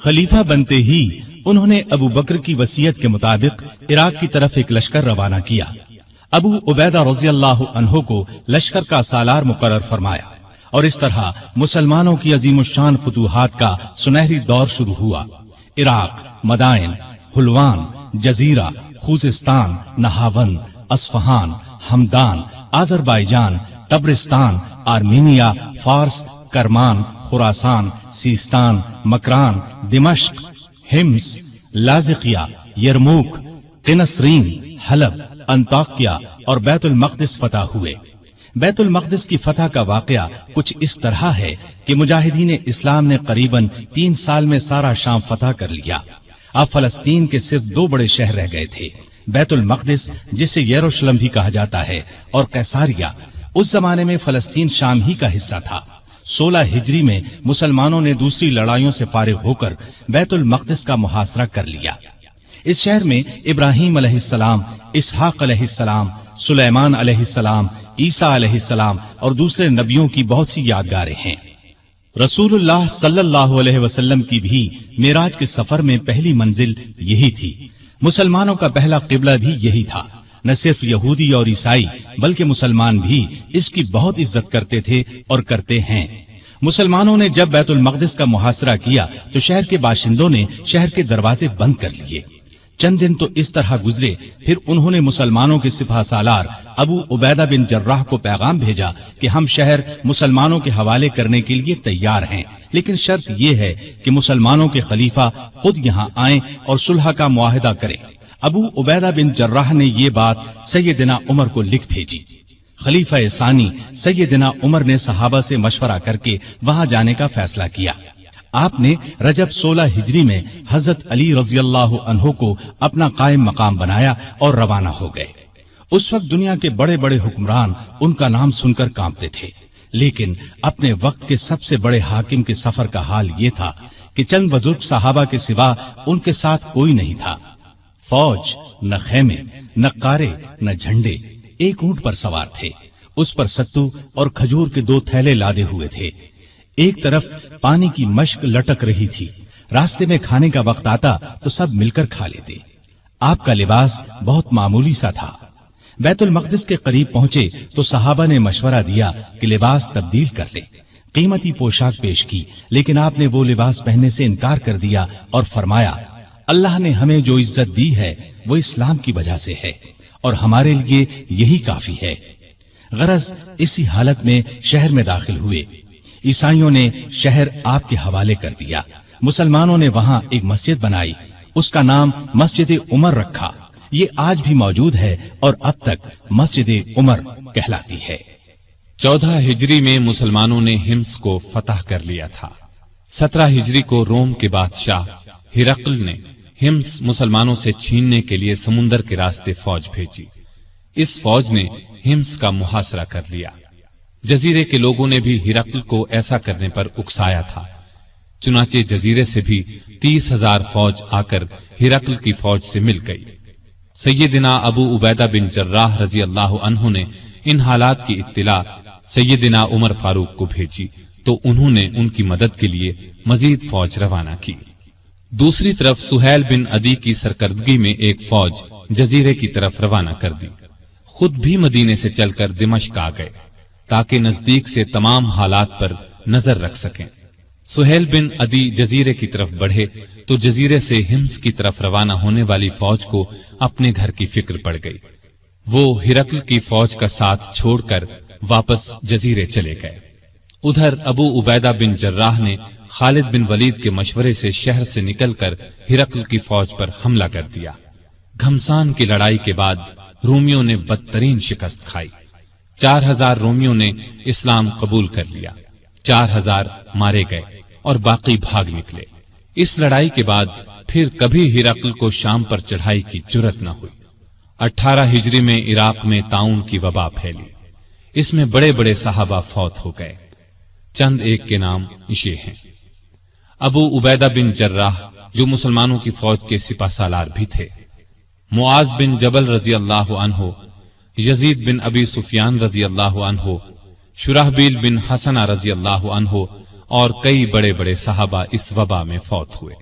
खलीफा बनते ही उन्होंने अबू बकर की वसीयत के मुताबिक इराक की तरफ एक लश्कर रवाना किया। अबू उबैदा रज़ियल्लाहु अन्हु को लश्कर का सालार मुकर्रर फरमाया और इस तरह मुसलमानों की अजीमुश्शान फुतूहात का सुनहरी दौर शुरू हुआ। Iraq, Madain, Hulwan, Jazira, Khuzestan, Nahavand, Isfahan, Hamadan, Azerbaijan, Tabaristan, Armenia, Fars, Kerman, Khorasan, Sistan, Makran, दिमश्क, हिम्स, लाजिकिया, यरमूक, क़िनसरीन, हलब, अंताकिया और बैतुल मक़दिस फतह हुए। बैतुल मक़दिस की फतह का वाक़या कुछ इस तरह है कि मुजाहिदीन इस्लाम ने करीबन 3 साल में सारा शाम फतह कर लिया। अब फलस्तीन के सिर्फ 2 बड़े शहर रह गए थे, बैतुल मक़दिस जिसे यरूशलेम भी कहा जाता है और कैसारिया। उस जमाने में फलस्तीन शाम ही का हिस्सा था। 16 हिजरी में मुसलमानों ने दूसरी लड़ाइयों से फारिग होकर बैतुल मक़दिस का मुहासरा कर लिया। इस शहर में इब्राहीम अलैहिस्सलाम, इसहाक अलैहिस्सलाम, सुलेमान अलैहिस्सलाम, ईसा अलैहिस्सलाम और दूसरे नबियों की बहुत सी यादगारें हैं। रसूलुल्लाह सल्लल्लाहु अलैहि वसल्लम की भी मेराज के सफर में पहली मंजिल यही थी। मुसलमानों का पहला किबला भी यही था। न सिर्फ यहूदी और ईसाई बल्कि मुसलमान भी इसकी बहुत इज्जत करते थे और करते हैं। मुसलमानों ने जब बैतुल मक़दिस का मुहासरा किया तो शहर के बाशिंदों ने शहर के दरवाजे बंद कर लिए। चंद दिन तो इस तरह गुजरे, फिर उन्होंने मुसलमानों के सिपह सालार अबू उबैदा बिन जर्राह को पैगाम भेजा कि हम शहर मुसलमानों के हवाले करने के लिए तैयार हैं, लेकिन शर्त यह है कि मुसलमानों के खलीफा खुद यहाँ आए और सुलह का मुआहिदा करें। अबू उबैदा बिन जर्राह ने ये बात सैयदना उमर को लिख भेजी। खलीफा सानी सैयदना उमर ने सहाबा से मशवरा करके वहां जाने का फैसला किया। आपने रजब 16 हिजरी में हजरत अली रज़ियल्लाहु अन्हु को अपना कायम मकाम बनाया और रवाना हो गए। उस वक्त दुनिया के बड़े बड़े हुक्मरान उनका नाम सुनकर कांपते थे, लेकिन अपने वक्त के सबसे बड़े हाकिम के सफर का हाल ये था कि चंद बुजुर्ग सहाबा के सिवा उनके साथ कोई नहीं था। फौज, न खेमे, न कारे, न झंडे, एक ऊंट पर सवार थे। उस पर सत्तू और खजूर के 2 थैले लादे हुए थे। एक तरफ पानी की मश्क लटक रही थी। रास्ते में खाने का वक्त आता तो सब मिलकर खा लेते। आपका लिबास बहुत मामूली सा था। बैतुल मक़दिस के करीब पहुंचे तो सहाबा ने मशवरा दिया कि लिबास तब्दील कर ले। कीमती पोशाक पेश की, लेकिन आपने वो लिबास पहनने से इनकार कर दिया और फरमाया, अल्लाह ने हमें जो इज्जत दी है वो इस्लाम की वजह से है और हमारे लिए यही काफी है। गरज इसी हालत में शहर में दाखिल हुए। ईसाइयों ने शहर आपके हवाले कर दिया। मुसलमानों ने वहां एक मस्जिद बनाई, उसका नाम मस्जिद उमर रखा। ये आज भी मौजूद है और अब तक मस्जिद उमर कहलाती है। 14 हिजरी में मुसलमानों ने हिम्स को फतह कर लिया था। 17 हिजरी को रोम के बादशाह हिरकल ने हिम्स मुसलमानों से छीनने के लिए समुंदर के रास्ते फौज भेजी। इस फौज ने हिम्स का मुहासरा कर लिया। जजीरे के लोगों ने भी हिरकल को ऐसा करने पर उकसाया था। चुनाचे जजीरे से भी 30,000 फौज आकर हिरकल की फौज से मिल गई। सैयदना अबू उबैदा बिन जर्राह रजी अल्लाह अन्हु ने इन हालात की इत्तिला सैयदना उमर फारूक को भेजी तो उन्होंने उनकी मदद के लिए मजीद फौज रवाना की। दूसरी तरफ सुहैल बिन अदी की सरकर्दगी में एक फौज जजीरे की तरफ रवाना कर दी। खुद भी मदीने से चलकर दिमश्क आ गए ताकि नजदीक से तमाम हालात पर नजर रख सकें। सुहैल बिन अदी जजीरे की तरफ बढ़े तो जजीरे से हिम्स की तरफ रवाना होने वाली फौज को अपने घर की फिक्र पड़ गई। वो हिरकल की फौज का साथ छोड़कर वापस जजीरे चले गए। उधर अबू उबैदा बिन जर्राह ने खालिद बिन वलीद के मशवरे से शहर से निकलकर हिरकल की फौज पर हमला कर दिया। घमसान की लड़ाई के बाद रोमियों ने बदतरीन शिकस्त खाई। 4000 रोमियों ने इस्लाम कबूल कर लिया। 4000 मारे गए और बाकी भाग निकले। इस लड़ाई के बाद फिर कभी हिरकल को शाम पर चढ़ाई की जुर्रत न हुई। 18 हिजरी में इराक में ताउन की वबा फैली। इसमें बड़े बड़े सहाबा फौत हो गए। चंद एक के नाम ये हैं। अबू उबैदा बिन जर्राह जो मुसलमानों की फौज के सिपा सालार भी थे, मुआज बिन जबल रजी अल्लाह अन्हु, यजीद बिन अबी सुफियान रजी अल्लाह अन्हु, शुराहबील बिन हसना रजी अल्लाह अन्हु और कई बड़े बड़े सहाबा इस वबा में फौत हुए।